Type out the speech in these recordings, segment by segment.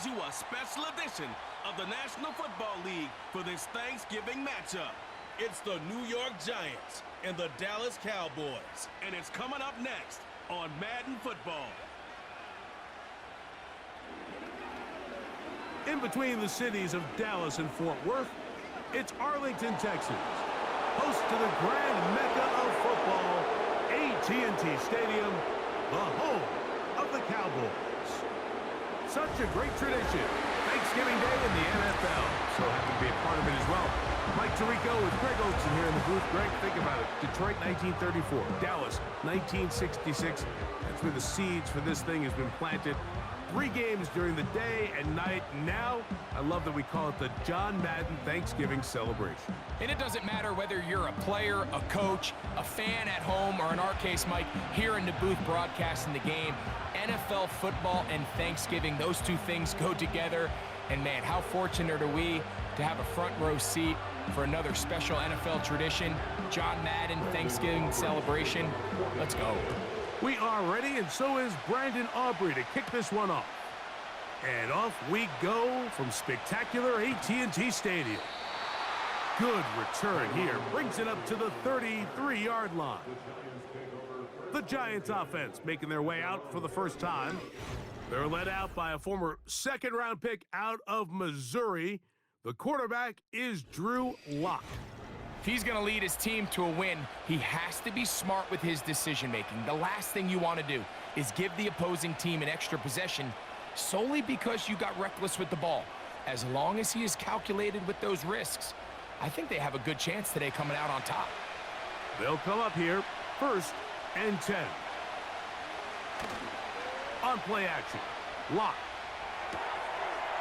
brings you a special edition of the National Football League for this Thanksgiving matchup. It's the New York Giants and the Dallas Cowboys, and it's coming up next on Madden Football. In between the cities of Dallas and Fort Worth, it's Arlington, Texas, host to the grand mecca of football, AT&T Stadium, the home of the Cowboys. Such a great tradition. Thanksgiving Day in the NFL. So happy to be a part of it as well. Mike Tirico with Greg Olsen here in the booth. Greg, think about it. Detroit, 1934. Dallas, 1966. That's where the seeds for this thing has been planted. 3 games during the day and night. Now, I love that we call it the John Madden Thanksgiving celebration. And it doesn't matter whether you're a player, a coach, a fan at home, or in our case, Mike, here in the booth broadcasting the game. NFL football and Thanksgiving, those two things go together. And man, how fortunate are we to have a front row seat for another special NFL tradition, John Madden Thanksgiving celebration. Let's go. We are ready, and so is Brandon Aubrey to kick this one off. And off we go from spectacular AT&T Stadium. Good return here. Brings it up to the 33-yard line. The Giants offense making their way out for the first time. They're led out by a former second-round pick out of Missouri. The quarterback is Drew Lock. If he's going to lead his team to a win, he has to be smart with his decision-making. The last thing you want to do is give the opposing team an extra possession solely because you got reckless with the ball. As long as he is calculated with those risks, I think they have a good chance today coming out on top. They'll come up here, 1st and 10. On play action, Lock.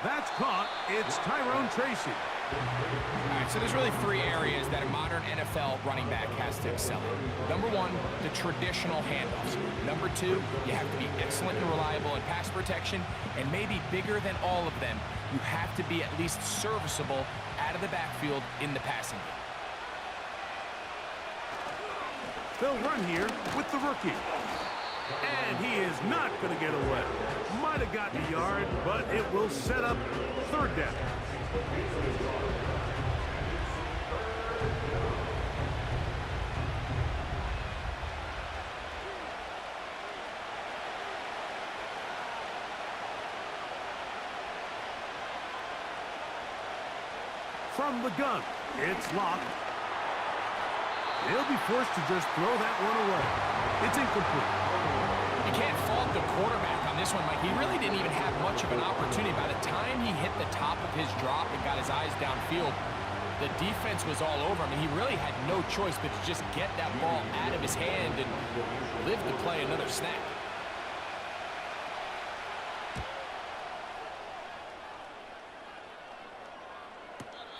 That's caught. It's Tyrone Tracy. All right, so there's really 3 areas that a modern NFL running back has to excel in. Number 1, the traditional handoffs. Number 2, you have to be excellent and reliable in pass protection. And maybe bigger than all of them, you have to be at least serviceable out of the backfield in the passing game. They'll run here with the rookie. And he is not going to get away. Might have gotten a yard, but it will set up 3rd down. From the gun, it's Lock. He'll be forced to just throw that one away. It's incomplete. You can't fault the quarterback on this one, Mike. He really didn't even have much of an opportunity. By the time he hit the top of his drop and got his eyes downfield, the defense was all over him, and he really had no choice but to just get that ball out of his hand and live to play another snap.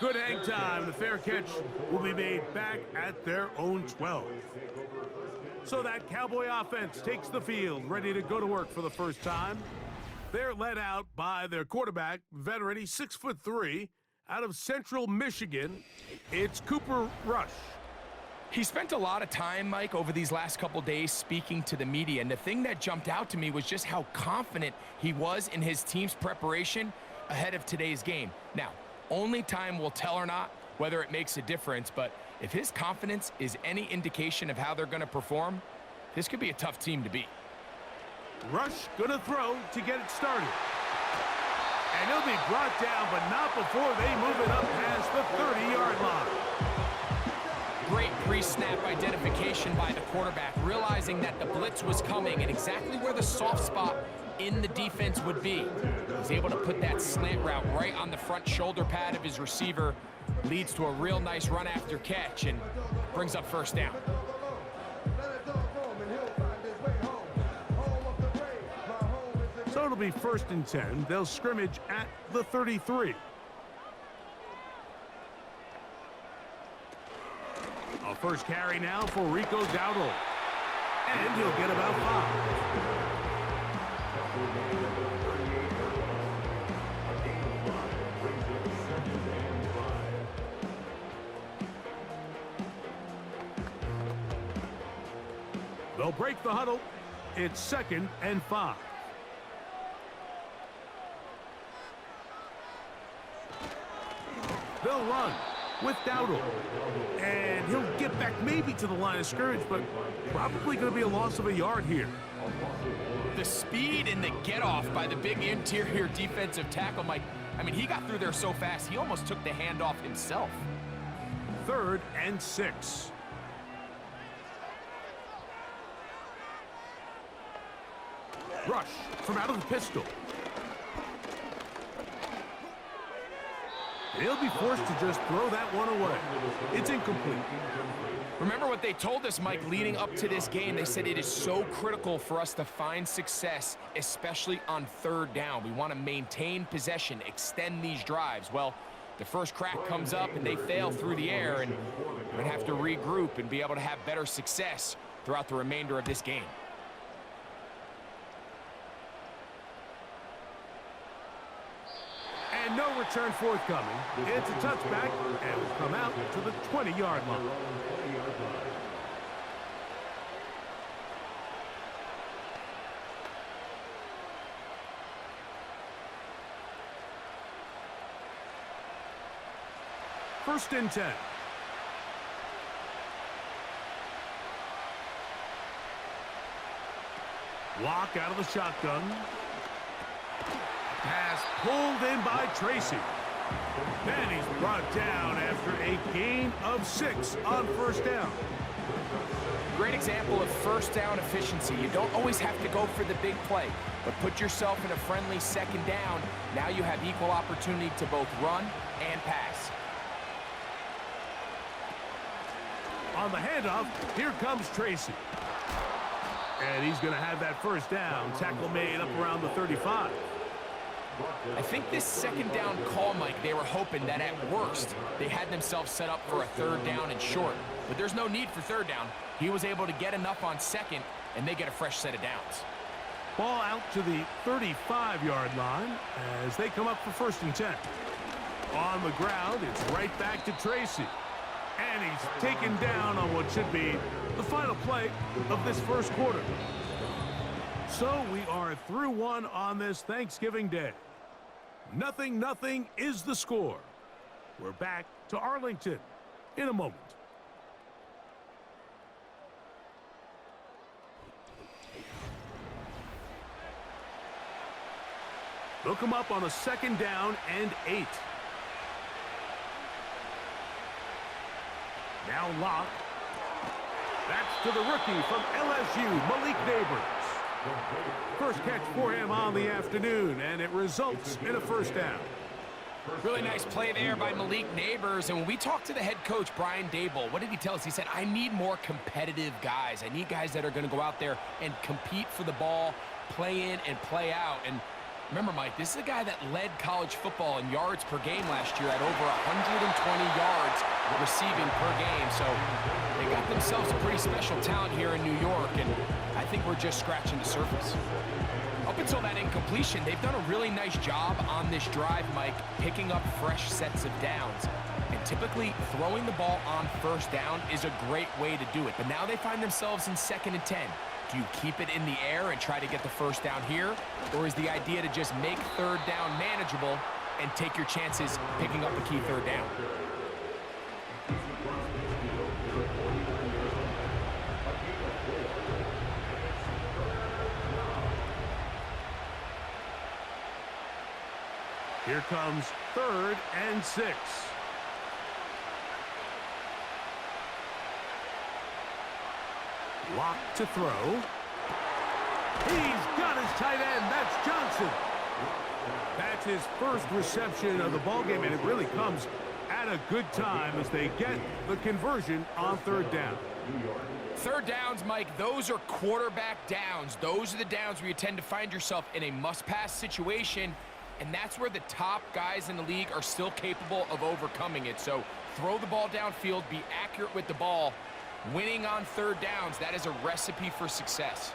Good hang time. The fair catch will be made back at their own 12. So that Cowboy offense takes the field, ready to go to work for the first time. They're led out by their quarterback, veteran, he's 6'3", out of Central Michigan. It's Cooper Rush. He spent a lot of time, Mike, over these last couple days speaking to the media, and the thing that jumped out to me was just how confident he was in his team's preparation ahead of today's game. Now, only time will tell or not whether it makes a difference, but if his confidence is any indication of how they're going to perform, this could be a tough team to beat. Rush gonna throw to get it started. And he'll be brought down, but not before they move it up past the 30-yard line. Great pre-snap identification by the quarterback, realizing that the blitz was coming and exactly where the soft spot in the defense would be. He's able to put that slant route right on the front shoulder pad of his receiver, leads to a real nice run after catch and brings up 1st down. So it'll be 1st and 10. They'll scrimmage at the 33. A first carry now for Rico Dowdle. And he'll get about 5. They'll break the huddle. It's 2nd and 5. They'll run with Dowdle. And he'll get back maybe to the line of scrimmage, but probably going to be a loss of a yard here. The speed and the get-off by the big interior defensive tackle, Mike. I mean, he got through there so fast, he almost took the handoff himself. 3rd and 6. Rush from out of the pistol. He'll be forced to just throw that one away. It's incomplete. Remember what they told us, Mike, leading up to this game. They said it is so critical for us to find success, especially on 3rd down. We want to maintain possession, extend these drives. Well, the first crack comes up and they fail through the air, and we're going to have to regroup and be able to have better success throughout the remainder of this game. And no return forthcoming. It's a touchback, and will come out to the 20-yard line. First and 10. Lock out of the shotgun. Pass pulled in by Tracy. Then he's brought down after a gain of 6 on 1st down. Great example of 1st down efficiency. You don't always have to go for the big play, but put yourself in a friendly 2nd down. Now you have equal opportunity to both run and pass. On the handoff, here comes Tracy. And he's going to have that 1st down. Tackle made up around the 35. I think this 2nd down call, Mike, they were hoping that at worst they had themselves set up for a 3rd down and short. But there's no need for 3rd down. He was able to get enough on 2nd, and they get a fresh set of downs. Ball out to the 35-yard line as they come up for 1st and 10. On the ground, it's right back to Tracy. And he's taken down on what should be the final play of this 1st quarter. So we are through 1 on this Thanksgiving Day. 0-0 is the score. We're back to Arlington in a moment. They'll come up on a 2nd down and 8. Now Locke. That's to the rookie from LSU, Malik Neighbors. First catch for him on the afternoon, and it results in a 1st down. Really nice play there by Malik Neighbors. And when we talked to the head coach, Brian Dable, what did he tell us? He said, I need more competitive guys. I need guys that are going to go out there and compete for the ball, play in and play out. And remember, Mike, this is a guy that led college football in yards per game last year at over 120 yards receiving per game. So they got themselves a pretty special talent here in New York, and I think we're just scratching the surface. Up until that incompletion, they've done a really nice job on this drive, Mike, picking up fresh sets of downs. And typically, throwing the ball on 1st down is a great way to do it. But now they find themselves in 2nd and 10. Do you keep it in the air and try to get the 1st down here? Or is the idea to just make 3rd down manageable and take your chances picking up a key 3rd down? Here comes 3rd and 6. Lock to throw. He's got his tight end. That's Johnson. That's his 1st reception of the ballgame, and it really comes at a good time as they get the conversion on 3rd down. 3rd downs, Mike, those are quarterback downs. Those are the downs where you tend to find yourself in a must-pass situation, and that's where the top guys in the league are still capable of overcoming it. So throw the ball downfield, be accurate with the ball. Winning on 3rd downs, that is a recipe for success.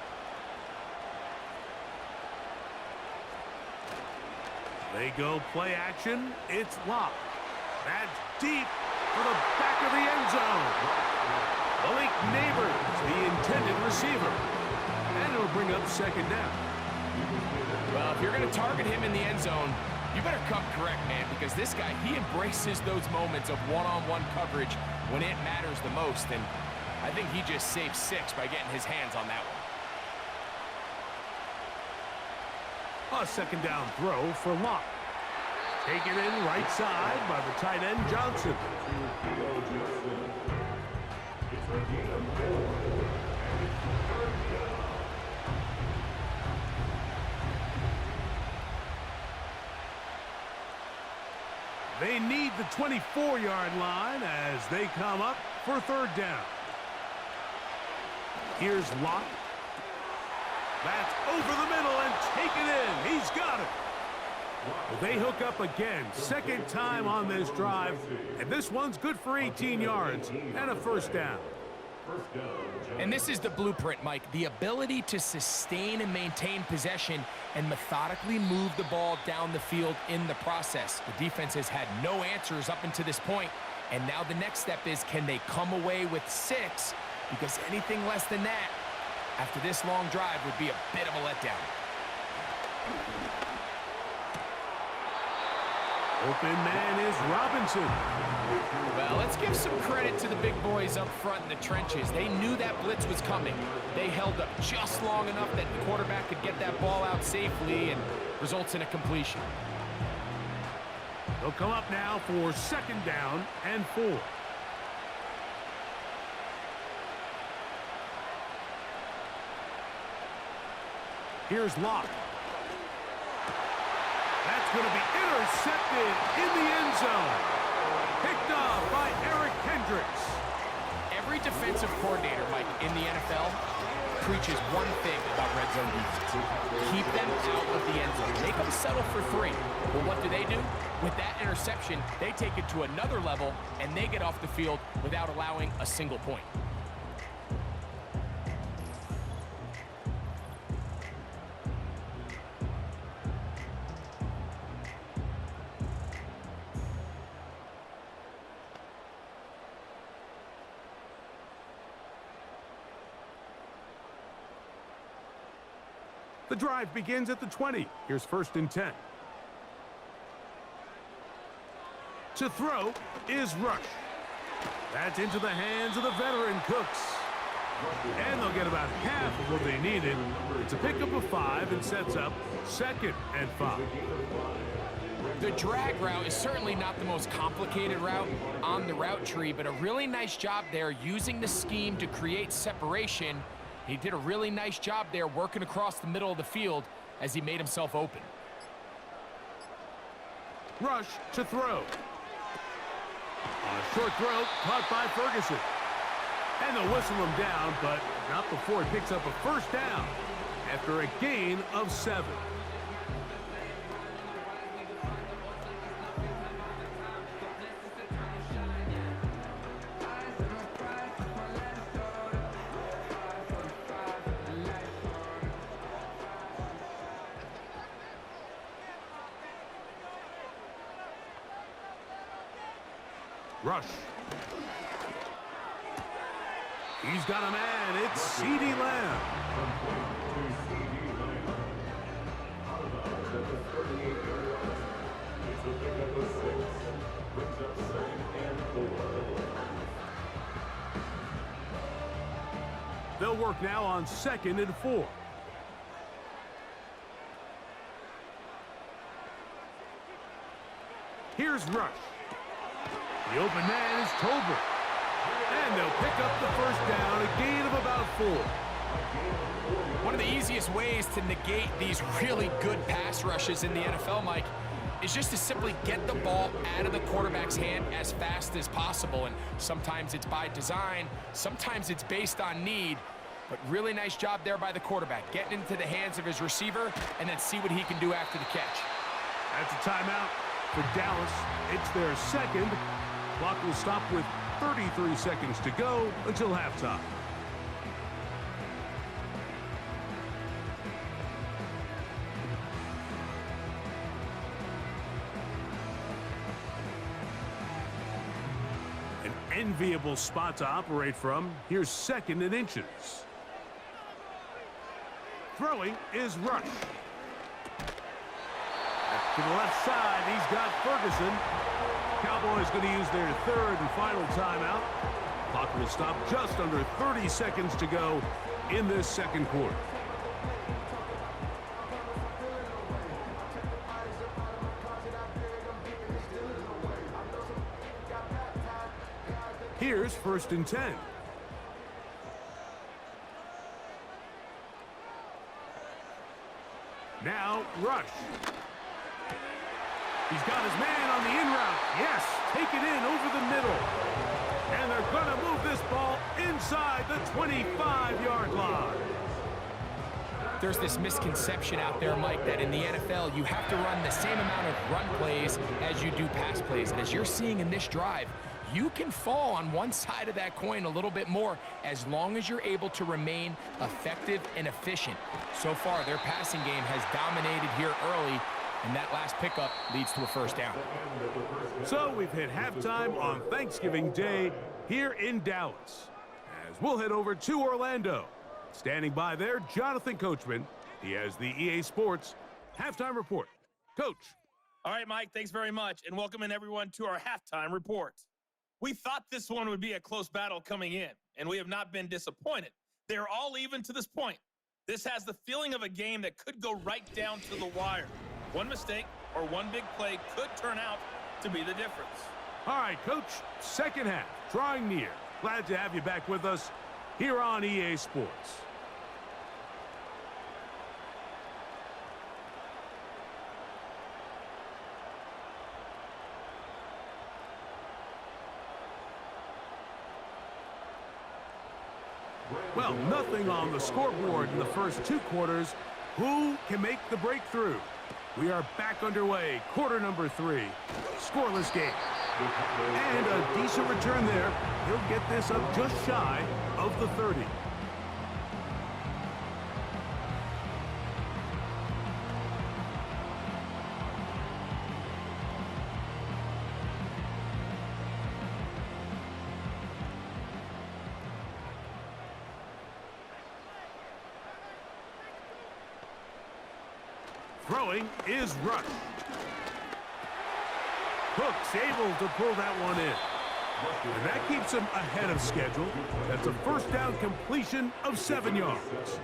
They go play action. It's Locke. That's deep for the back of the end zone. Malik Neighbors, the intended receiver. And it'll bring up 2nd down. Well, if you're going to target him in the end zone, You better come correct, man, because this guy, he embraces those moments of one-on-one coverage when it matters the most, and I think he just saved 6 by getting his hands on that one. A second down throw for Locke. Taken in right side by the tight end, Johnson. They need the 24-yard line as they come up for third down. Here's Locke. That's over the middle and taken in. He's got it. Well, they hook up again, second time on this drive, and this one's good for 18 yards and a first down. And this is the blueprint, Mike. The ability to sustain and maintain possession and methodically move the ball down the field in the process. The defense has had no answers up until this point, and now the next step is, can they come away with 6? Because anything less than that, after this long drive, would be a bit of a letdown. Open man is Robinson. Well, let's give some credit to the big boys up front in the trenches. They knew that blitz was coming. They held up just long enough that the quarterback could get that ball out safely and results in a completion. They'll come up now for second down and 4. Here's Locke. That's going to be intercepted in the end zone. Picked off by Eric Kendricks. Every defensive coordinator, Mike, in the NFL preaches one thing about red zone defense. Keep them out of the end zone. Make them settle for 3. But what do? With that interception, they take it to another level, and they get off the field without allowing a single point. The drive begins at the 20. Here's first and 10. To throw is Rush. That's into the hands of the veteran Cooks. And they'll get about half of what they needed. It's a pickup of 5 and sets up second and 5. The drag route is certainly not the most complicated route on the route tree, but a really nice job there using the scheme to create separation. He did a really nice job there working across the middle of the field as he made himself open. Rush to throw. A short throw caught by Ferguson. And they'll whistle him down, but not before he picks up a first down after a gain of 7. Rush. He's got a man. It's CeeDee Lamb. They'll work now on second and 4. Here's Rush. The open man is Tolbert. And they'll pick up the first down, a gain of about 4. One of the easiest ways to negate these really good pass rushes in the NFL, Mike, is just to simply get the ball out of the quarterback's hand as fast as possible. And sometimes it's by design, sometimes it's based on need. But really nice job there by the quarterback, getting into the hands of his receiver and then see what he can do after the catch. That's a timeout for Dallas. It's their second. Clock will stop with 33 seconds to go until halftime. An enviable spot to operate from. Here's second and inches. Throwing is Rush. To the left side, he's got Ferguson. Cowboys going to use their third and final timeout. Clock will stop just under 30 seconds to go in this second quarter. Here's 1st and 10. Now, Rush. He's got his man on the in route. Yes, take it in over the middle. And they're going to move this ball inside the 25-yard line. There's this misconception out there, Mike, that in the NFL, you have to run the same amount of run plays as you do pass plays. And as you're seeing in this drive, you can fall on one side of that coin a little bit more as long as you're able to remain effective and efficient. So far, their passing game has dominated here early, and that last pickup leads to a first down. So we've hit halftime on Thanksgiving Day here in Dallas. As we'll head over to Orlando. Standing by there, Jonathan Coachman. He has the EA Sports halftime report. Coach. All right, Mike, thanks very much, and welcome in everyone to our halftime report. We thought this one would be a close battle coming in, and we have not been disappointed. They're all even to this point. This has the feeling of a game that could go right down to the wire. One mistake or one big play could turn out to be the difference. All right, Coach, second half, drawing near. Glad to have you back with us here on EA Sports. Well, nothing on the scoreboard in the first two quarters. Who can make the breakthrough? We are back underway. Quarter number 3. Scoreless game. And a decent return there. He'll get this up just shy of the 30. Throwing is Rush. Cook's able to pull that one in. And that keeps him ahead of schedule. That's a first down completion of 7 yards.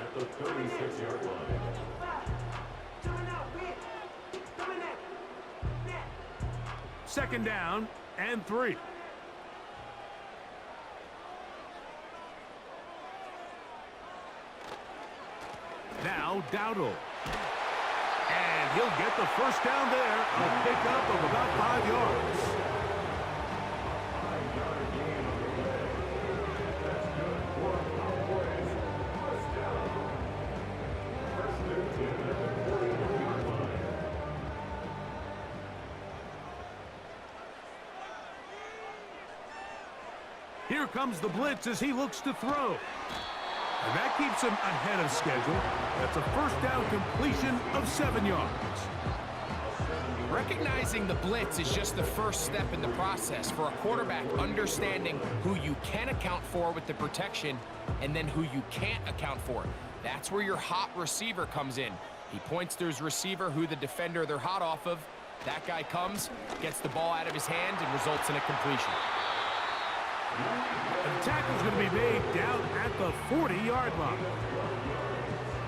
At the 36-yard line. Second down and 3. Now Dowdle. And he'll get the first down there. A pickup of about 5 yards. Here comes the blitz as he looks to throw. And that keeps him ahead of schedule. That's a first down completion of 7 yards. Recognizing the blitz is just the first step in the process for a quarterback, understanding who you can account for with the protection and then who you can't account for. That's where your hot receiver comes in. He points to his receiver, who the defender they're hot off of. That guy comes, gets the ball out of his hand, and results in a completion. The tackle's going to be made down at the 40-yard line.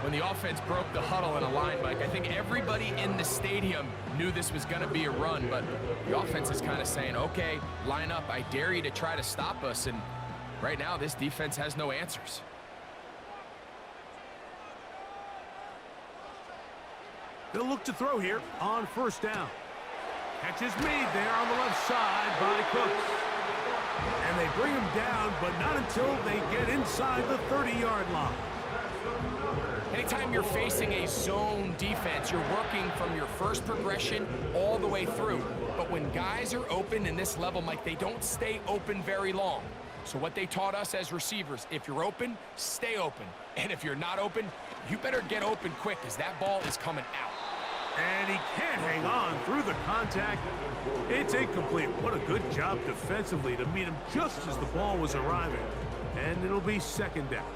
When the offense broke the huddle in a line, Mike, I think everybody in the stadium knew this was going to be a run, but the offense is kind of saying, okay, line up, I dare you to try to stop us, and right now this defense has no answers. They'll look to throw here on first down. Catch is made there on the left side by Cooks. And they bring him down, but not until they get inside the 30-yard line. Anytime you're facing a zone defense, you're working from your first progression all the way through. But when guys are open in this level, Mike, they don't stay open very long. So what they taught us as receivers, if you're open, stay open. And if you're not open, you better get open quick, because that ball is coming out. And he can't hang on through the contact. It's incomplete. What a good job defensively to meet him just as the ball was arriving. And it'll be second down.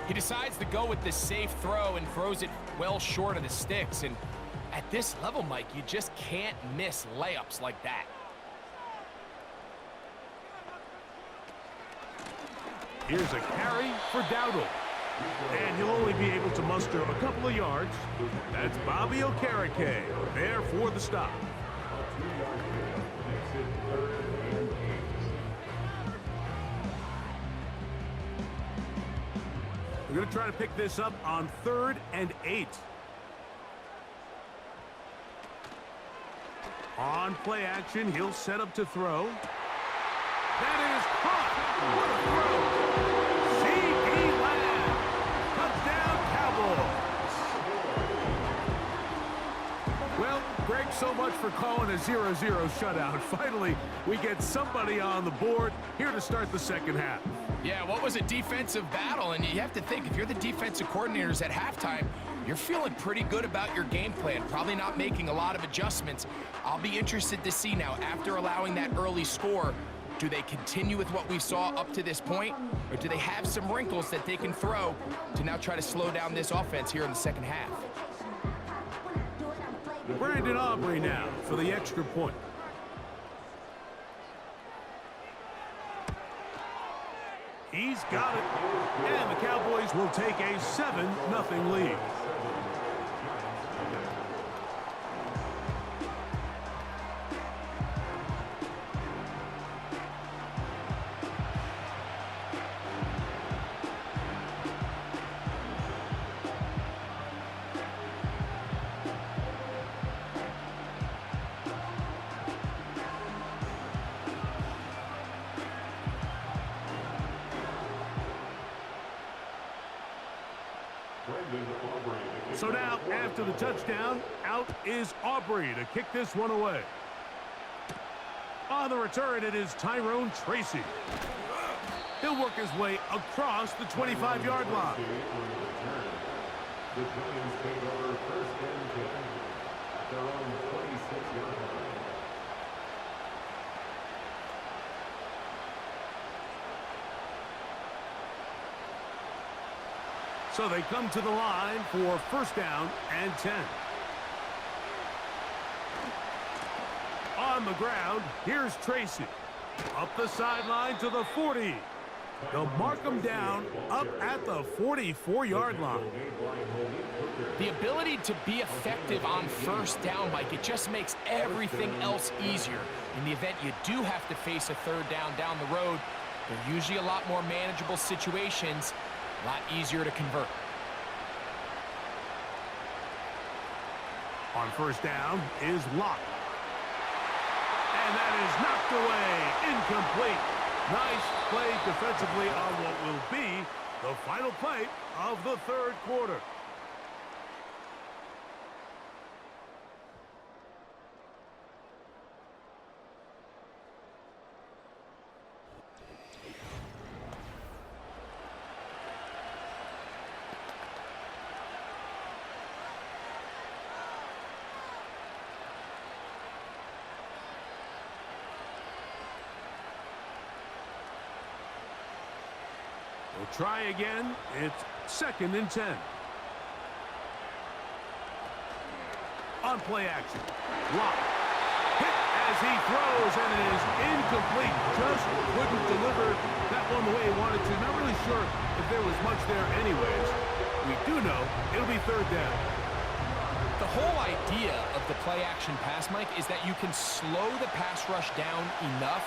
He decides to go with the safe throw and throws it well short of the sticks. And at this level, Mike, you just can't miss layups like that. Here's a carry for Dowdle. And he'll only be able to muster a couple of yards. That's Bobby Okereke there for the stop. We're going to try to pick this up on 3rd and 8. On play action, he'll set up to throw. That is caught. What a throw. C.D. Lamb. Touchdown, Cowboys. Well, Greg, so much for calling a 0-0 shutout. Finally, we get somebody on the board here to start the second half. Yeah, what was a defensive battle? And you have to think, if you're the defensive coordinators at halftime, you're feeling pretty good about your game plan, probably not making a lot of adjustments. I'll be interested to see now, after allowing that early score, do they continue with what we saw up to this point, or do they have some wrinkles that they can throw to now try to slow down this offense here in the second half? Brandon Aubrey now for the extra point. He's got it. And the Cowboys will take a 7-0 lead. So now, after the touchdown, out is Aubrey to kick this one away. On the return, it is Tyrone Tracy. He'll work his way across the 25-yard line. The Giants take over 1st and 10 at their own 26-yard line. So they come to the line for 1st down and 10. On the ground, here's Tracy. Up the sideline to the 40. They'll mark him down up at the 44-yard line. The ability to be effective on 1st down, Mike, it just makes everything else easier. In the event you do have to face a 3rd down the road, they're usually a lot more manageable situations. A lot easier to convert. On 1st down is Locke. And that is knocked away. Incomplete. Nice play defensively on what will be the final play of the 3rd quarter. We'll try again. It's 2nd and 10. On play action. Lock. Hit as he throws, and it is incomplete. Just couldn't deliver that one the way he wanted to. Not really sure if there was much there anyways. We do know it'll be 3rd down. The whole idea of the play action pass, Mike, is that you can slow the pass rush down enough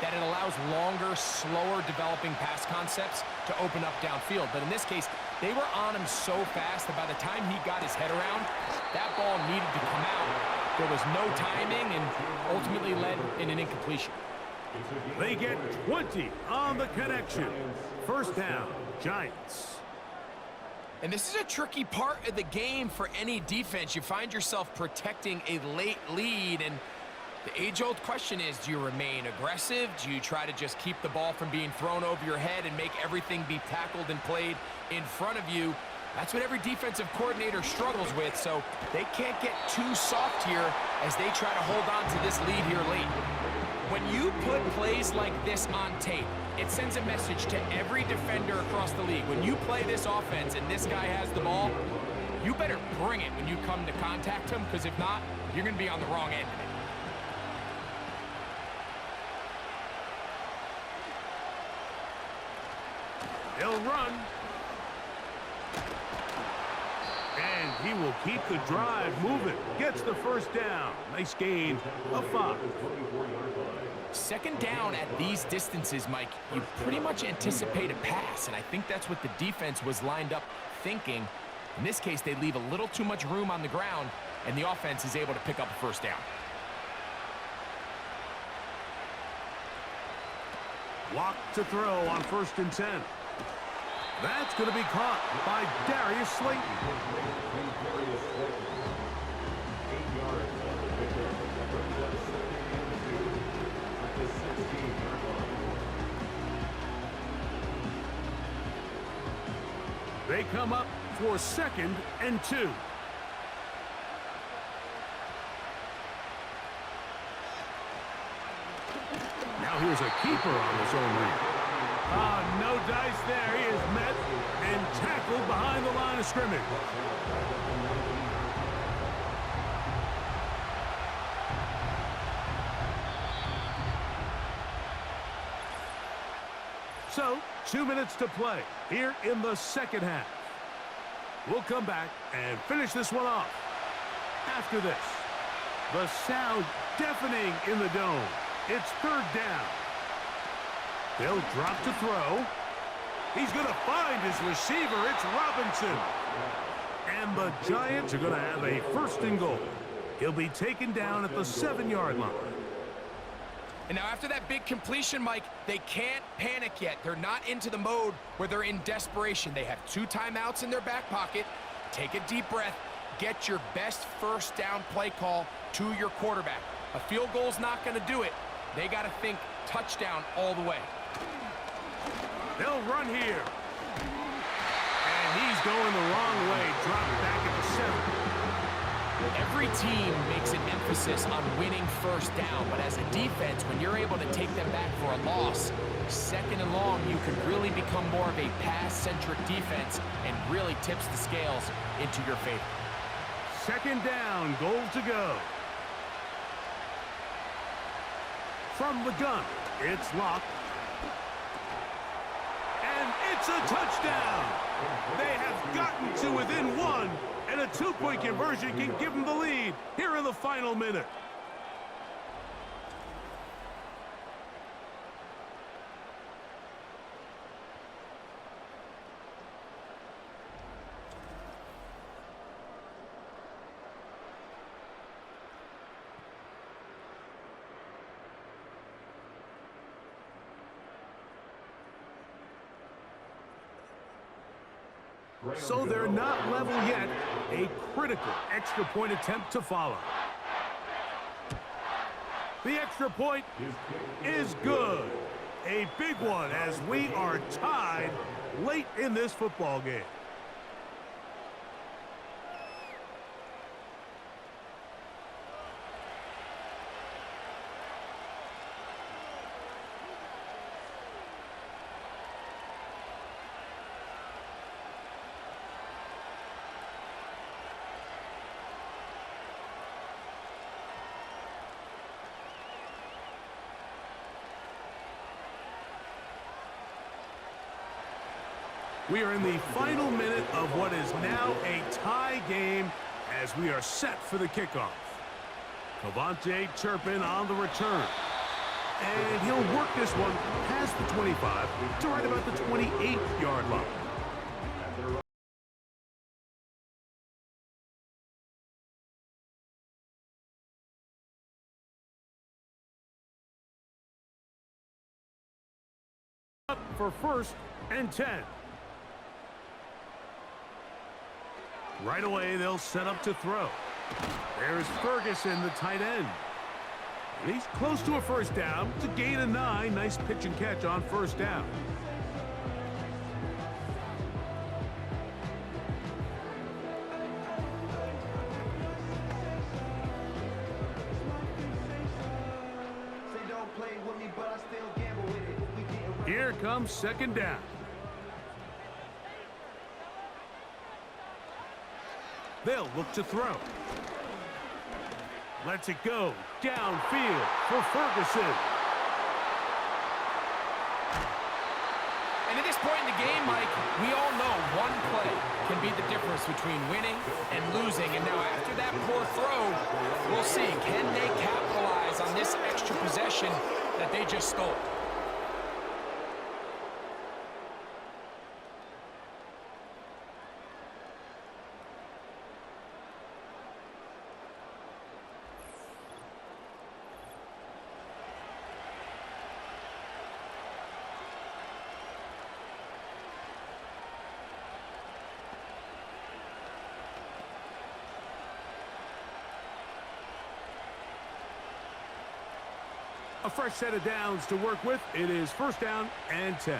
that it allows longer, slower developing pass concepts to open up downfield. But in this case, they were on him so fast that by the time he got his head around, that ball needed to come out. There was no timing and ultimately led in an incompletion. They get 20 on the connection. 1st down, Giants. And this is a tricky part of the game for any defense. You find yourself protecting a late lead, and the age-old question is, do you remain aggressive? Do you try to just keep the ball from being thrown over your head and make everything be tackled and played in front of you? That's what every defensive coordinator struggles with, so they can't get too soft here as they try to hold on to this lead here late. When you put plays like this on tape, it sends a message to every defender across the league. When you play this offense and this guy has the ball, you better bring it when you come to contact him, because if not, you're going to be on the wrong end of it. He'll run. And he will keep the drive moving. Gets the first down. Nice gain of 5. Second down at these distances, Mike, you pretty much anticipate a pass, and I think that's what the defense was lined up thinking. In this case, they leave a little too much room on the ground, and the offense is able to pick up a first down. Walk to throw on 1st and 10. That's going to be caught by Darius Slayton. 8 yards on the pickup. Brings up 2nd at the 16-yard line. They come up for 2nd and 2. Now here's a keeper on his own read. No dice there. He is met and tackled behind the line of scrimmage. So, 2 minutes to play here in the second half. We'll come back and finish this one off. After this, the sound deafening in the dome. It's 3rd down. They'll drop to throw. He's going to find his receiver. It's Robinson. And the Giants are going to have a 1st and goal. He'll be taken down at the 7-yard line. And now after that big completion, Mike, they can't panic yet. They're not into the mode where they're in desperation. They have 2 timeouts in their back pocket. Take a deep breath. Get your best 1st down play call to your quarterback. A field goal's not going to do it. They got to think touchdown all the way. They'll run here. And he's going the wrong way. Dropped back at the 7. Every team makes an emphasis on winning 1st down, but as a defense, when you're able to take them back for a loss, 2nd and long, you can really become more of a pass-centric defense and really tips the scales into your favor. 2nd down, goal to go. From the gun, it's locked. And it's a touchdown. They have gotten to within 1, and a 2-point conversion can give them the lead here in the final minute. So they're not level yet. A critical extra point attempt to follow. The extra point is good. A big one as we are tied late in this football game. We are in the final minute of what is now a tie game as we are set for the kickoff. Cavante Turpin on the return. And he'll work this one past the 25 to right about the 28-yard line. Up for 1st and 10. Right away, they'll set up to throw. There's Ferguson, the tight end. And he's close to a 1st down. It's a gain of 9. Nice pitch and catch on 1st down. Say don't play Here comes second down. They'll look to throw. Lets it go downfield for Ferguson. And at this point in the game, Mike, we all know one play can be the difference between winning and losing. And now after that poor throw, we'll see. Can they capitalize on this extra possession that they just stole? A fresh set of downs to work with. It is first down and 10.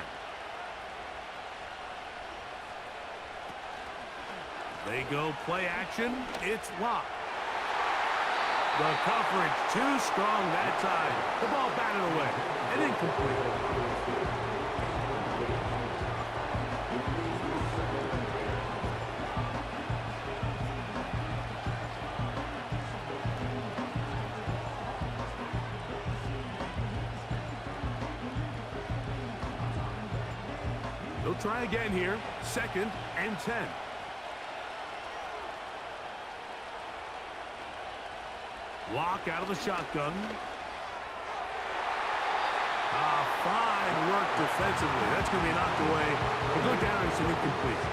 They go play action. It's locked. The coverage too strong that time. The ball batted away and incomplete. They'll try again here. Second and 10. Lock out of the shotgun. Fine work defensively. That's going to be knocked away. We'll go down and some incomplete.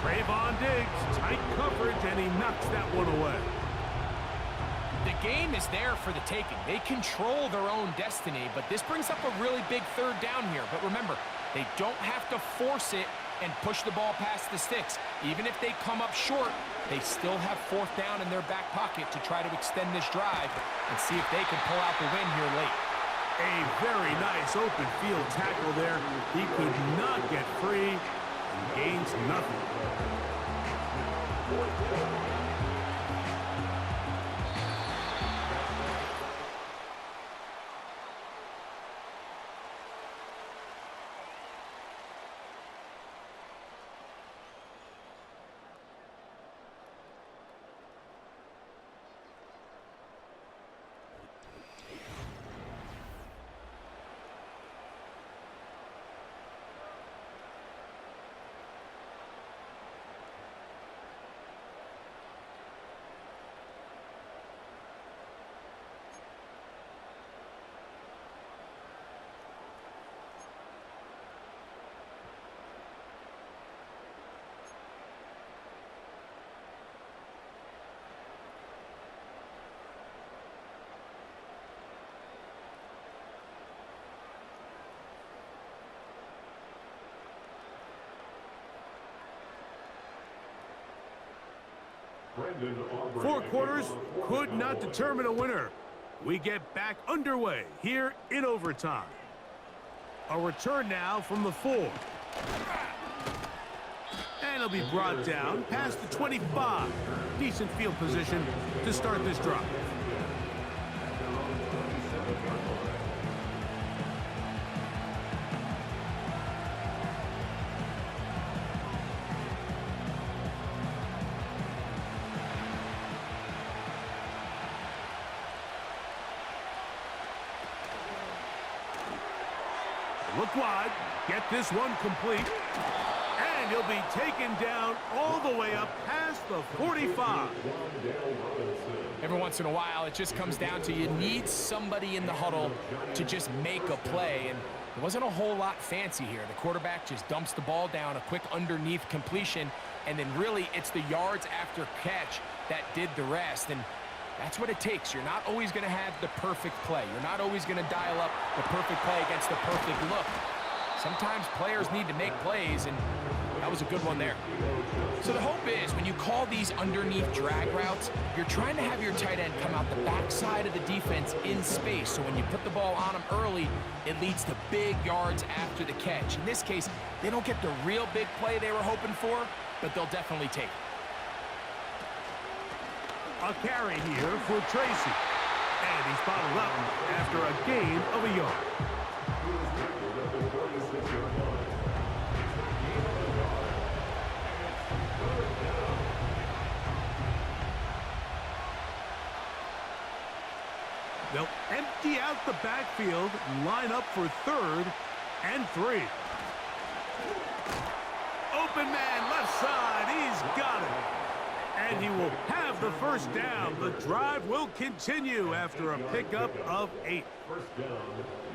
Trayvon Diggs, tight coverage, and he knocks that one away. The game is there for the taking. They control their own destiny, but this brings up a really big third down here. But remember, they don't have to force it and push the ball past the sticks. Even if they come up short, they still have fourth down in their back pocket to try to extend this drive and see if they can pull out the win here late. A very nice open field tackle there. He could not get free and gains nothing. Four quarters could not determine a winner. We get back underway here in overtime. A return now from the 4. And it'll be brought down past the 25. Decent field position to start this drive. Look wide, get this one complete, and he'll be taken down all the way up past the 45. Every once in a while, it just comes down to you need somebody in the huddle to just make a play, and there wasn't a whole lot fancy here. The quarterback just dumps the ball down, a quick underneath completion, and then really it's the yards after catch that did the rest. And that's what it takes. You're not always going to have the perfect play. You're not always going to dial up the perfect play against the perfect look. Sometimes players need to make plays, and that was a good one there. So the hope is when you call these underneath drag routes, you're trying to have your tight end come out the backside of the defense in space. So when you put the ball on them early, it leads to big yards after the catch. In this case, they don't get the real big play they were hoping for, but they'll definitely take it. A carry here for Tracy. And he's bottled up after a gain of a yard. He was tackled at the 46-yard line. It's a gain of a yard. And it's third down. They'll empty out the backfield, line up for 3rd and 3. Open man, left side, he's got it. And he will have the first down. The drive will continue after a pickup of 8. First down.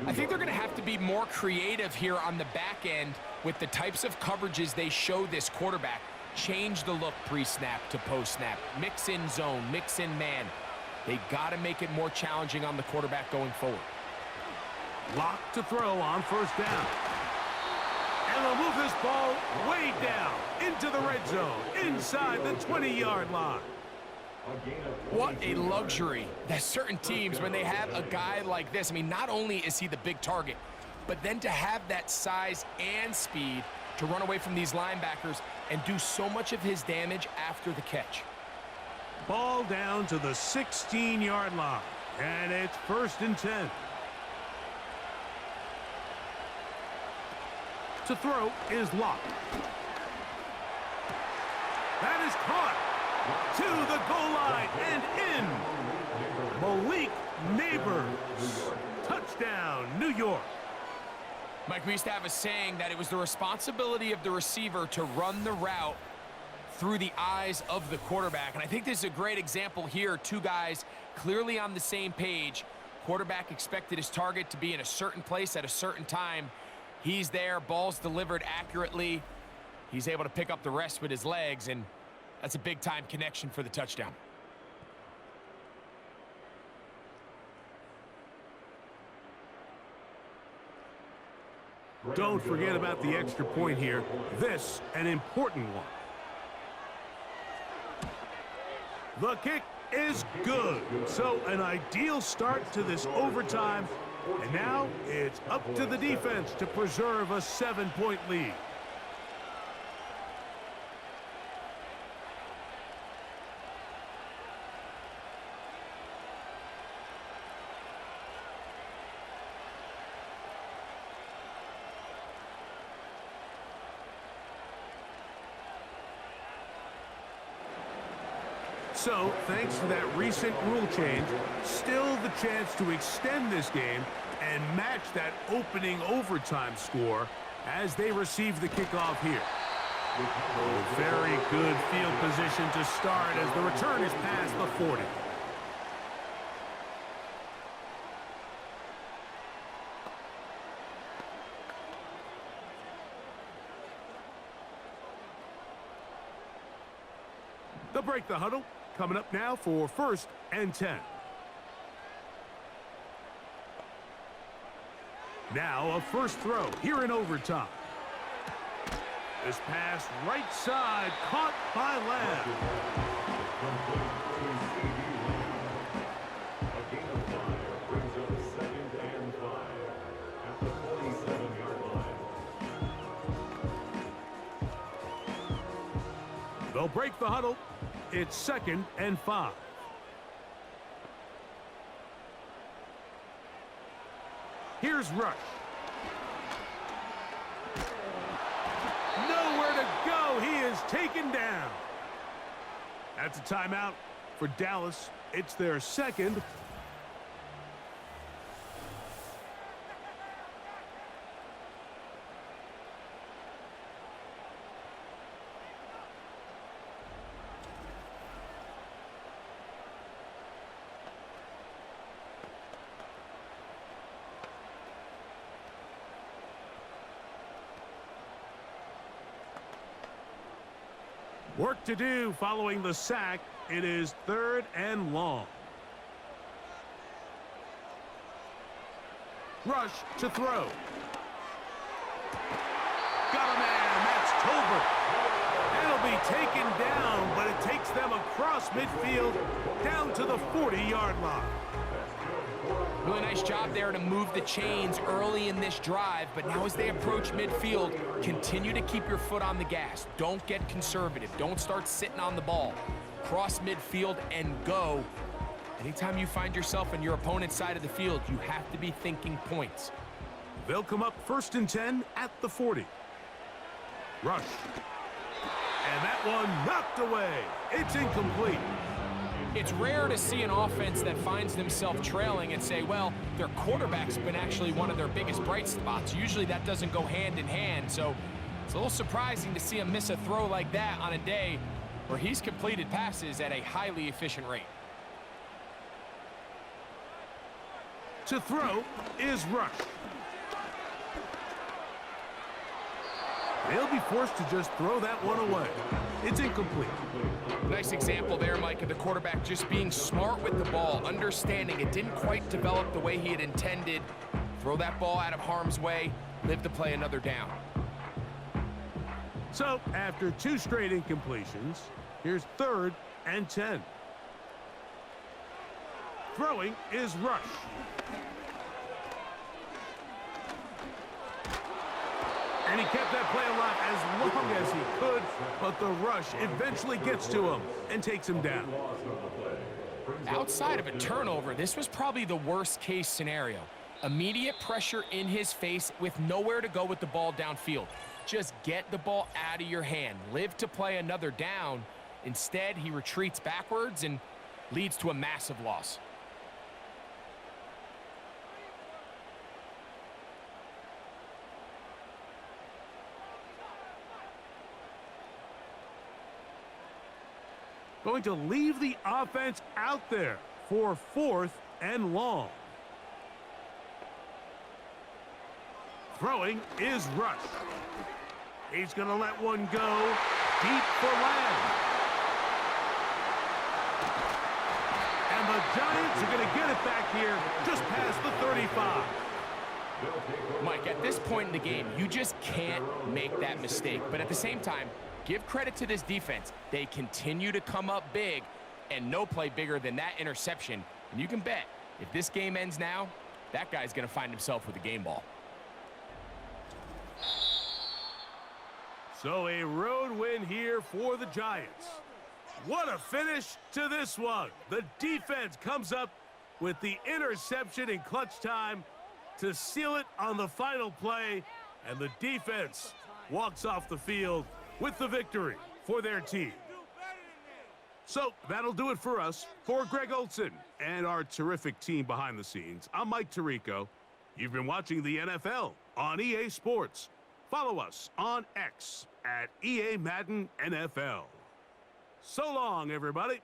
I think they're going to have to be more creative here on the back end with the types of coverages they show this quarterback. Change the look pre-snap to post-snap. Mix in zone, mix in man. They got to make it more challenging on the quarterback going forward. Lock to throw on first down. And they'll move this ball way down into the red zone, inside the 20-yard line. What a luxury that certain teams, when they have a guy like this, I mean, not only is he the big target, but then to have that size and speed to run away from these linebackers and do so much of his damage after the catch. Ball down to the 16-yard line, and it's 1st and 10. To throw is Locke. That is caught to the goal line and in. Malik Neighbors. Touchdown, New York. Mike, we used to have a saying that it was the responsibility of the receiver to run the route through the eyes of the quarterback. And I think this is a great example here. Two guys clearly on the same page. Quarterback expected his target to be in a certain place at a certain time. He's there, ball's delivered accurately. He's able to pick up the rest with his legs, and that's a big-time connection for the touchdown. Don't forget about the extra point here. This, an important one. The kick is good. So an ideal start to this overtime. And now it's up to the defense to preserve a 7-point lead. So, thanks to that recent rule change, still the chance to extend this game and match that opening overtime score as they receive the kickoff here. Very good field position to start as the return is past the 40. They'll break the huddle. Coming up now for 1st and 10. Now a first throw here in overtime. This pass right side caught by Lamb. A gain of 5 brings up 2nd and 5 at the 47-yard line. They'll break the huddle. It's 2nd and 5. Here's Rush. Nowhere to go. He is taken down. That's a timeout for Dallas. It's their 2nd. Work to do following the sack. It is 3rd and long. Rush to throw. Got a man. That's Tolbert. That'll be taken down, but it takes them across midfield down to the 40-yard line. Really nice job there to move the chains early in this drive, but now as they approach midfield, continue to keep your foot on the gas. Don't get conservative. Don't start sitting on the ball. Cross midfield and go. Anytime you find yourself on your opponent's side of the field, you have to be thinking points. They'll come up 1st and 10 at the 40. Rush. And that one knocked away. It's incomplete. It's rare to see an offense that finds themselves trailing and say, well, their quarterback's been actually one of their biggest bright spots. Usually that doesn't go hand in hand, so it's a little surprising to see him miss a throw like that on a day where he's completed passes at a highly efficient rate. To throw is Rush. They'll be forced to just throw that one away. It's incomplete. Nice example there, Mike, of the quarterback just being smart with the ball, understanding it didn't quite develop the way he had intended. Throw that ball out of harm's way, live to play another down. So, after 2 straight incompletions, here's 3rd and 10. Throwing is Rush. And he kept that play alive as long as he could, but the rush eventually gets to him and takes him down. Outside of a turnover, this was probably the worst case scenario. Immediate pressure in his face with nowhere to go with the ball downfield. Just get the ball out of your hand. Live to play another down. Instead, he retreats backwards and leads to a massive loss. Going to leave the offense out there for 4th and long. Throwing is Rush. He's going to let one go deep for land. And the Giants are going to get it back here just past the 35. Mike, at this point in the game, you just can't make that mistake. But at the same time, give credit to this defense. They continue to come up big, and no play bigger than that interception. And you can bet, if this game ends now, that guy's going to find himself with a game ball. So a road win here for the Giants. What a finish to this one. The defense comes up with the interception in clutch time to seal it on the final play, and the defense walks off the field with the victory for their team. So that'll do it for us. For Greg Olson and our terrific team behind the scenes, I'm Mike Tirico. You've been watching the NFL on EA Sports. Follow us on X at EA Madden NFL. So long, everybody.